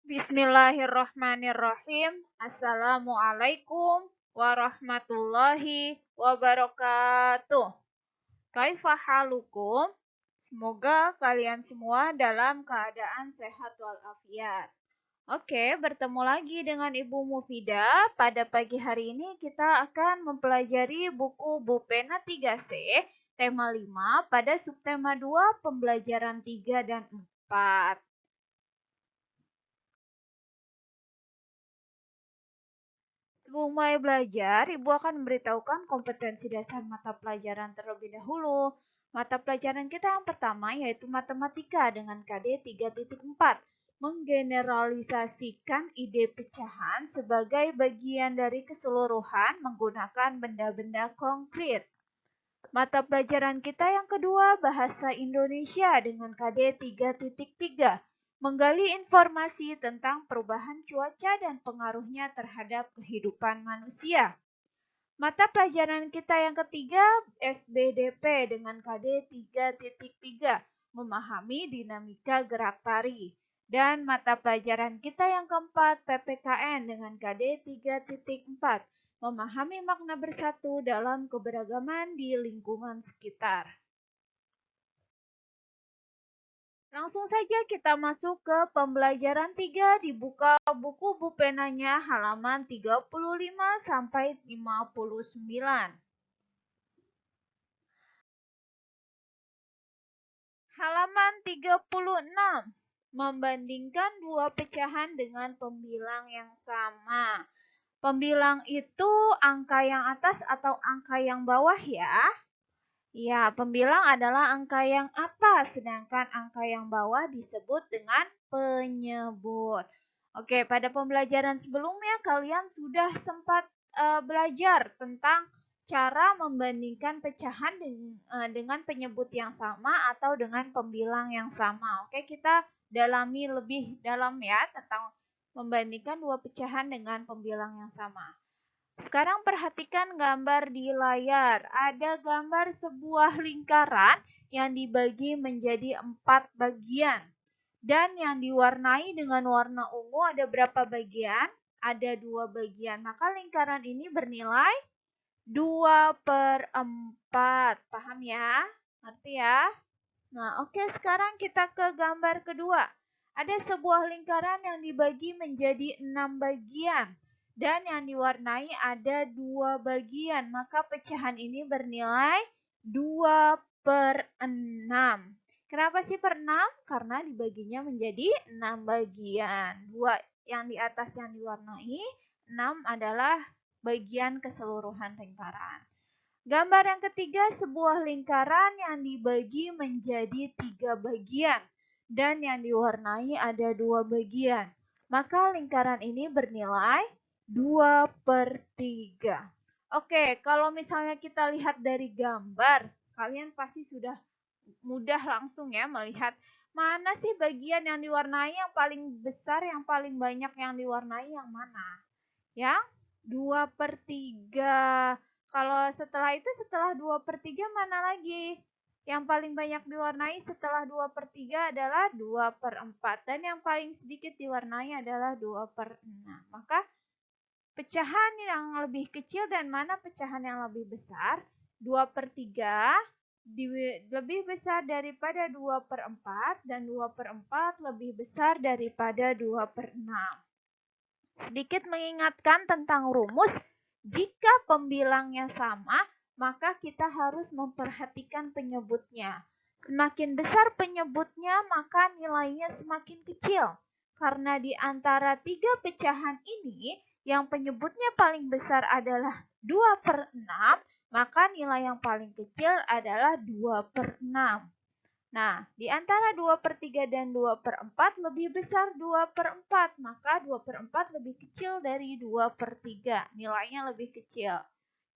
Bismillahirrahmanirrahim. Assalamualaikum warahmatullahi wabarakatuh. Kaifa halukum? Semoga kalian semua dalam keadaan sehat walafiat. Oke, bertemu lagi dengan Ibu Mufida. Pada pagi hari ini kita akan mempelajari buku Bupena 3C, tema 5 pada subtema 2, pembelajaran 3 dan 4. Sebelum mulai belajar, Ibu akan memberitahukan kompetensi dasar mata pelajaran terlebih dahulu. Mata pelajaran kita yang pertama yaitu matematika dengan KD 3.4. Menggeneralisasikan ide pecahan sebagai bagian dari keseluruhan menggunakan benda-benda konkret. Mata pelajaran kita yang kedua bahasa Indonesia dengan KD 3.3. Menggali informasi tentang perubahan cuaca dan pengaruhnya terhadap kehidupan manusia. Mata pelajaran kita yang ketiga SBDP dengan KD 3.3. Memahami dinamika gerak tari. Dan mata pelajaran kita yang keempat PPKN dengan KD 3.4. Memahami makna bersatu dalam keberagaman di lingkungan sekitar. Langsung saja kita masuk ke pembelajaran 3, dibuka buku bupenanya halaman 35 sampai 59. Halaman 36. Membandingkan dua pecahan dengan pembilang yang sama. Pembilang itu angka yang atas atau angka yang bawah ya. Ya, pembilang adalah angka yang atas, sedangkan angka yang bawah disebut dengan penyebut. Oke, pada pembelajaran sebelumnya kalian sudah sempat belajar tentang cara membandingkan pecahan dengan penyebut yang sama atau dengan pembilang yang sama. Oke, kita dalami lebih dalam ya tentang membandingkan dua pecahan dengan pembilang yang sama. Sekarang perhatikan gambar di layar. Ada gambar sebuah lingkaran yang dibagi menjadi 4 bagian. Dan yang diwarnai dengan warna ungu ada berapa bagian? Ada 2 bagian. Maka lingkaran ini bernilai 2/4. Paham ya? Ngerti ya? Nah, oke, sekarang kita ke gambar kedua. Ada sebuah lingkaran yang dibagi menjadi 6 bagian. Dan yang diwarnai ada 2 bagian. Maka pecahan ini bernilai 2/6. Kenapa sih per 6? Karena dibaginya menjadi 6 bagian. 2 yang di atas yang diwarnai, 6 adalah bagian keseluruhan lingkaran. Gambar yang ketiga, sebuah lingkaran yang dibagi menjadi 3 bagian dan yang diwarnai ada 2 bagian. Maka lingkaran ini bernilai 2/3. Oke, kalau misalnya kita lihat dari gambar, kalian pasti sudah mudah langsung ya melihat mana sih bagian yang diwarnai yang paling besar, yang paling banyak yang diwarnai yang mana? Yang 2/3. Kalau setelah itu, setelah 2/3 mana lagi? Yang paling banyak diwarnai setelah 2/3 adalah 2/4. Dan yang paling sedikit diwarnai adalah 2/6. Maka pecahan yang lebih kecil dan mana pecahan yang lebih besar? 2/3 lebih besar daripada 2/4 dan 2/4 lebih besar daripada 2/6. Sedikit mengingatkan tentang rumus, jika pembilangnya sama, maka kita harus memperhatikan penyebutnya. Semakin besar penyebutnya, maka nilainya semakin kecil. Karena di antara 3 pecahan ini, yang penyebutnya paling besar adalah 2/6, maka nilai yang paling kecil adalah 2/6. Nah, di antara 2/3 dan 2/4 lebih besar 2/4, maka 2/4 lebih kecil dari 2/3. Nilainya lebih kecil.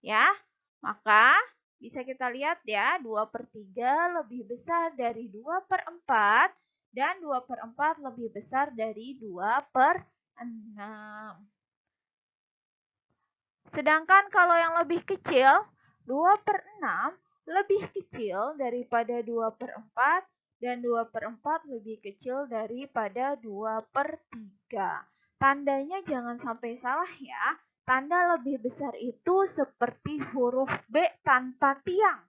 Ya, maka bisa kita lihat ya, 2/3 lebih besar dari 2/4 dan 2/4 lebih besar dari 2/6. Sedangkan kalau yang lebih kecil, 2/6 lebih kecil daripada 2/4 dan 2/4 lebih kecil daripada 2/3. Tandanya jangan sampai salah ya. Tanda lebih besar itu seperti huruf B tanpa tiang.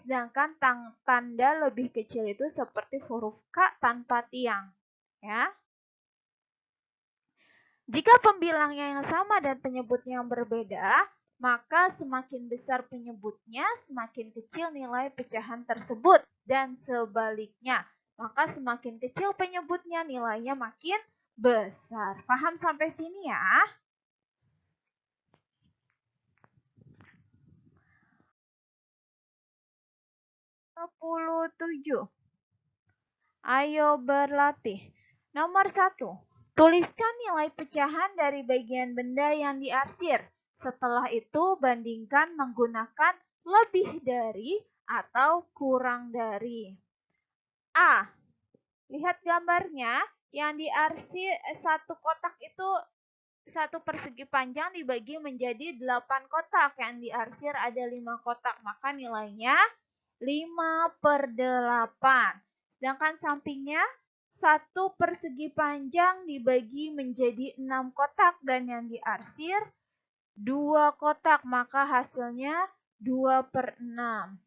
Sedangkan tanda lebih kecil itu seperti huruf K tanpa tiang. Ya. Jika pembilangnya yang sama dan penyebutnya yang berbeda, maka semakin besar penyebutnya, semakin kecil nilai pecahan tersebut. Dan sebaliknya, maka semakin kecil penyebutnya, nilainya makin besar. Paham sampai sini ya? 27. Ayo berlatih. Nomor 1. Tuliskan nilai pecahan dari bagian benda yang diarsir. Setelah itu bandingkan menggunakan lebih dari atau kurang dari. A. Lihat gambarnya. Yang diarsir satu kotak itu satu persegi panjang dibagi menjadi 8 kotak. Yang diarsir ada 5 kotak. Maka nilainya 5/8. Sedangkan sampingnya satu persegi panjang dibagi menjadi 6 kotak dan yang diarsir 2 kotak, maka hasilnya 2/6.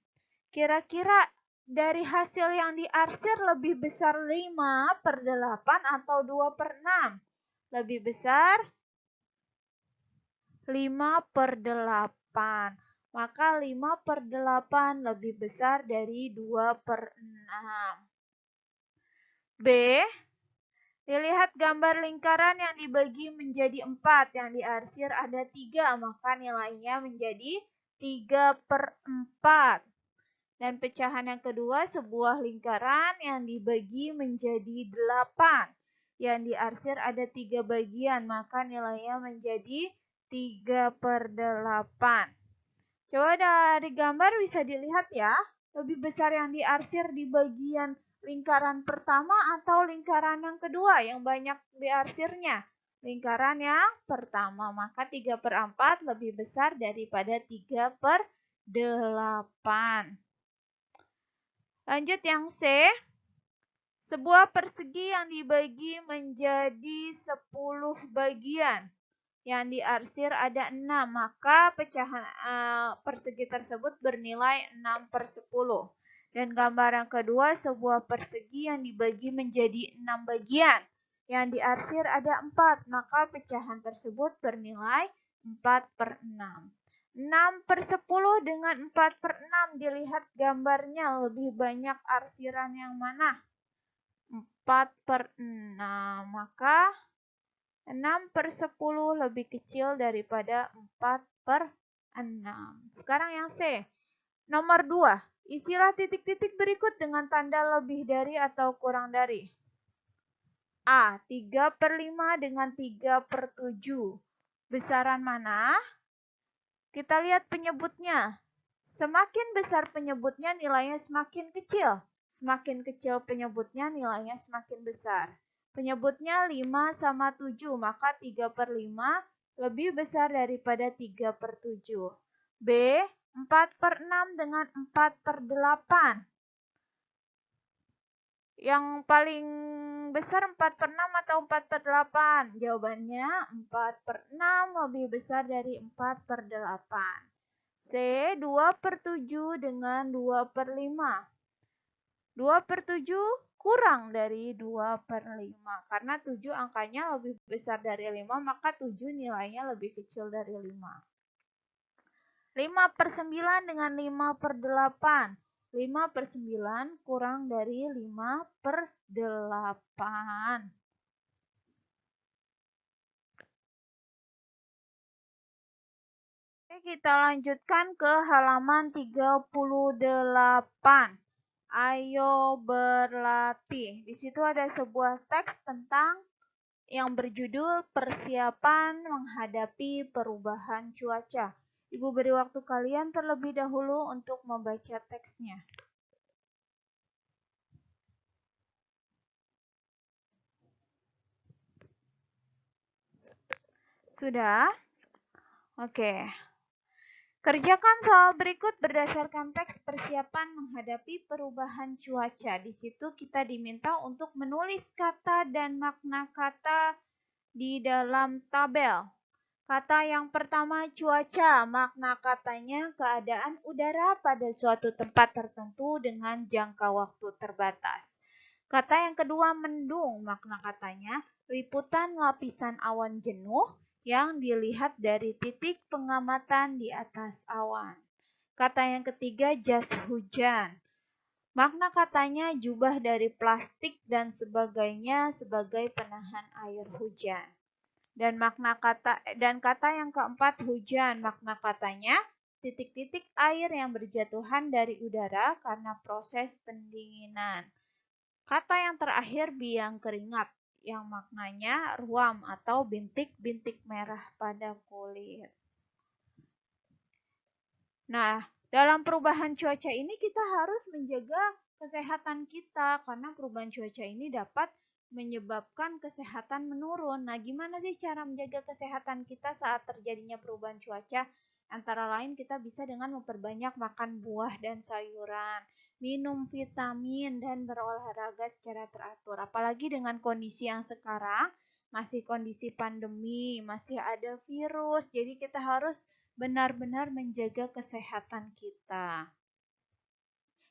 Kira-kira dari hasil yang diarsir lebih besar 5/8 atau 2/6? Lebih besar 5/8. Maka 5/8 lebih besar dari 2/6. B. Dilihat gambar lingkaran yang dibagi menjadi 4. Yang diarsir ada 3. Maka nilainya menjadi 3/4. Dan pecahan yang kedua sebuah lingkaran yang dibagi menjadi 8. Yang diarsir ada 3 bagian. Maka nilainya menjadi 3/8. Coba dari gambar bisa dilihat ya, lebih besar yang diarsir di bagian lingkaran pertama atau lingkaran yang kedua yang banyak diarsirnya. Lingkaran yang pertama, maka 3/4 lebih besar daripada 3/8. Lanjut yang C. Sebuah persegi yang dibagi menjadi 10 bagian. Yang diarsir ada 6, maka pecahan persegi tersebut bernilai 6/10. Dan gambar yang kedua, sebuah persegi yang dibagi menjadi 6 bagian. Yang diarsir ada 4, maka pecahan tersebut bernilai 4/6. 6/10 dengan 4/6, dilihat gambarnya lebih banyak arsiran yang mana? 4/6, maka 6/10 lebih kecil daripada 4/6. Sekarang yang C. Nomor 2. Isilah titik-titik berikut dengan tanda lebih dari atau kurang dari. A. 3/5 dengan 3/7. Besaran mana? Kita lihat penyebutnya. Semakin besar penyebutnya, nilainya semakin kecil. Semakin kecil penyebutnya, nilainya semakin besar. Penyebutnya 5 sama 7, maka 3/5 lebih besar daripada 3/7. B. 4/6 dengan 4/8. Yang paling besar 4/6 atau 4/8? Jawabannya 4/6 lebih besar dari 4/8. C. 2/7 dengan 2/5. 2/7 kurang dari 2/5. Karena 7 angkanya lebih besar dari 5, maka 7 nilainya lebih kecil dari 5. 5/9 dengan 5/8. 5/9 kurang dari 5/8. Oke, kita lanjutkan ke halaman 38. Ayo berlatih. Di situ ada sebuah teks tentang yang berjudul persiapan menghadapi perubahan cuaca. Ibu beri waktu kalian terlebih dahulu untuk membaca teksnya. Sudah? Oke. Kerjakan soal berikut berdasarkan teks persiapan menghadapi perubahan cuaca. Di situ kita diminta untuk menulis kata dan makna kata di dalam tabel. Kata yang pertama cuaca, makna katanya keadaan udara pada suatu tempat tertentu dengan jangka waktu terbatas. Kata yang kedua mendung, makna katanya liputan lapisan awan jenuh yang dilihat dari titik pengamatan di atas awan. Kata yang ketiga jas hujan. Makna katanya jubah dari plastik dan sebagainya sebagai penahan air hujan. Dan kata yang keempat hujan, makna katanya titik-titik air yang berjatuhan dari udara karena proses pendinginan. Kata yang terakhir biang keringat, yang maknanya ruam atau bintik-bintik merah pada kulit. Nah, dalam perubahan cuaca ini kita harus menjaga kesehatan kita karena perubahan cuaca ini dapat menyebabkan kesehatan menurun. Nah, gimana sih cara menjaga kesehatan kita saat terjadinya perubahan cuaca? Antara lain kita bisa dengan memperbanyak makan buah dan sayuran, minum vitamin, dan berolahraga secara teratur. Apalagi dengan kondisi yang sekarang, masih kondisi pandemi, masih ada virus, jadi kita harus benar-benar menjaga kesehatan kita.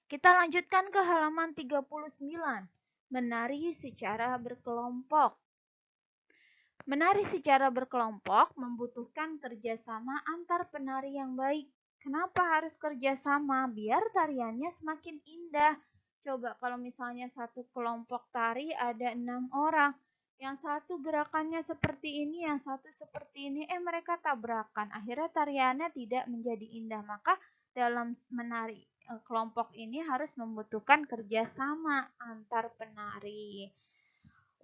Kita lanjutkan ke halaman 39. Menari secara berkelompok. Menari secara berkelompok membutuhkan kerjasama antar penari yang baik. Kenapa harus kerjasama? Biar tariannya semakin indah. Coba kalau misalnya satu kelompok tari ada 6 orang. Yang satu gerakannya seperti ini, yang satu seperti ini. Mereka tabrakan. Akhirnya tariannya tidak menjadi indah. Maka dalam menari kelompok ini harus membutuhkan kerjasama antar penari.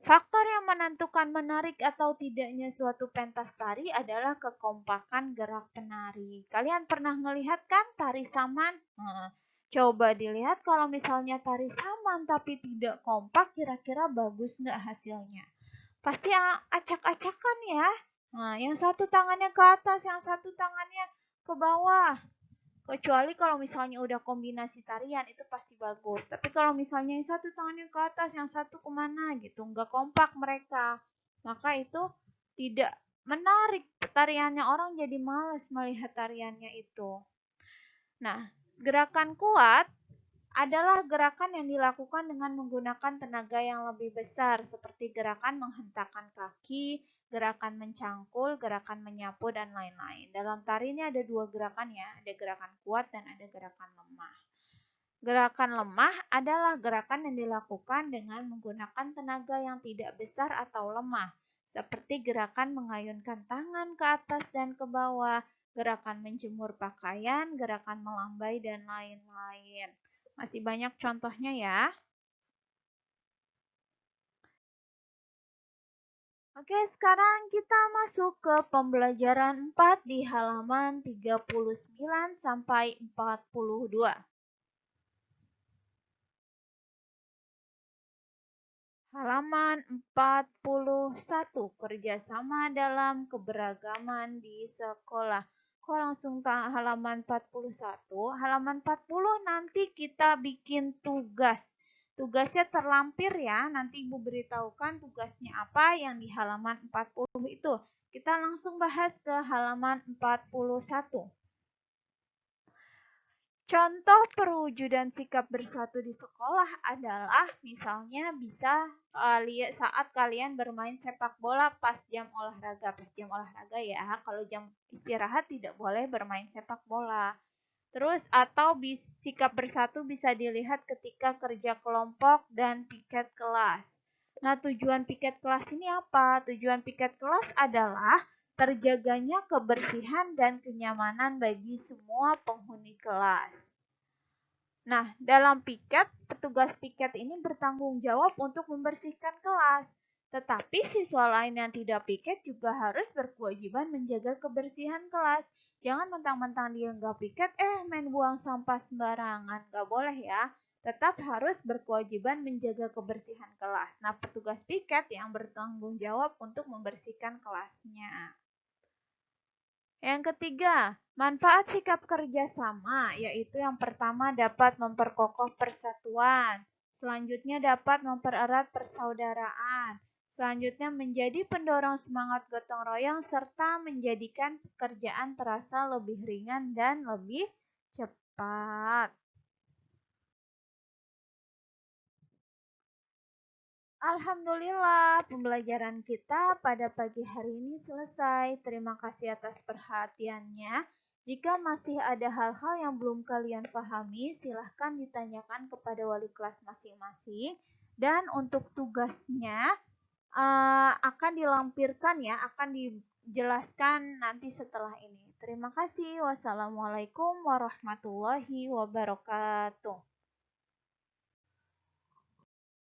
Faktor yang menentukan menarik atau tidaknya suatu pentas tari adalah kekompakan gerak penari. Kalian pernah melihat kan tari saman? Coba dilihat kalau misalnya tari saman tapi tidak kompak, kira-kira bagus nggak hasilnya? Pasti acak-acakan ya. Nah, yang satu tangannya ke atas, yang satu tangannya ke bawah. Kecuali kalau misalnya udah kombinasi tarian itu pasti bagus. Tapi kalau misalnya yang satu tangannya ke atas, yang satu kemana gitu, nggak kompak mereka. Maka itu tidak menarik tariannya, orang jadi males melihat tariannya itu. Nah, gerakan kuat adalah gerakan yang dilakukan dengan menggunakan tenaga yang lebih besar, seperti gerakan menghentakkan kaki, gerakan mencangkul, gerakan menyapu, dan lain-lain. Dalam tari ini ada dua gerakan ya, ada gerakan kuat dan ada gerakan lemah. Gerakan lemah adalah gerakan yang dilakukan dengan menggunakan tenaga yang tidak besar atau lemah, seperti gerakan mengayunkan tangan ke atas dan ke bawah, gerakan menjemur pakaian, gerakan melambai, dan lain-lain. Masih banyak contohnya ya. Oke, sekarang kita masuk ke pembelajaran 4 di halaman 39 sampai 42. Halaman 41, kerjasama dalam keberagaman di sekolah. Kok langsung halaman 41? Halaman 40 nanti kita bikin tugas. Tugasnya terlampir ya, nanti Ibu beritahukan tugasnya apa yang di halaman 40 itu. Kita langsung bahas ke halaman 41. Contoh perwujudan sikap bersatu di sekolah adalah misalnya bisa saat kalian bermain sepak bola pas jam olahraga. Pas jam olahraga ya, kalau jam istirahat tidak boleh bermain sepak bola. Terus atau sikap bersatu bisa dilihat ketika kerja kelompok dan piket kelas. Nah, tujuan piket kelas ini apa? Tujuan piket kelas adalah terjaganya kebersihan dan kenyamanan bagi semua penghuni kelas. Nah, dalam piket, petugas piket ini bertanggung jawab untuk membersihkan kelas. Tetapi siswa lain yang tidak piket juga harus berkewajiban menjaga kebersihan kelas. Jangan mentang-mentang dia nggak piket, main buang sampah sembarangan. Nggak boleh ya. Tetap harus berkewajiban menjaga kebersihan kelas. Nah, petugas piket yang bertanggung jawab untuk membersihkan kelasnya. Yang ketiga, manfaat sikap kerjasama, yaitu yang pertama dapat memperkokoh persatuan, selanjutnya dapat mempererat persaudaraan, selanjutnya menjadi pendorong semangat gotong royong, serta menjadikan pekerjaan terasa lebih ringan dan lebih cepat. Alhamdulillah, pembelajaran kita pada pagi hari ini selesai. Terima kasih atas perhatiannya. Jika masih ada hal-hal yang belum kalian pahami, silahkan ditanyakan kepada wali kelas masing-masing. Dan untuk tugasnya akan dilampirkan ya, akan dijelaskan nanti setelah ini. Terima kasih. Wassalamualaikum warahmatullahi wabarakatuh.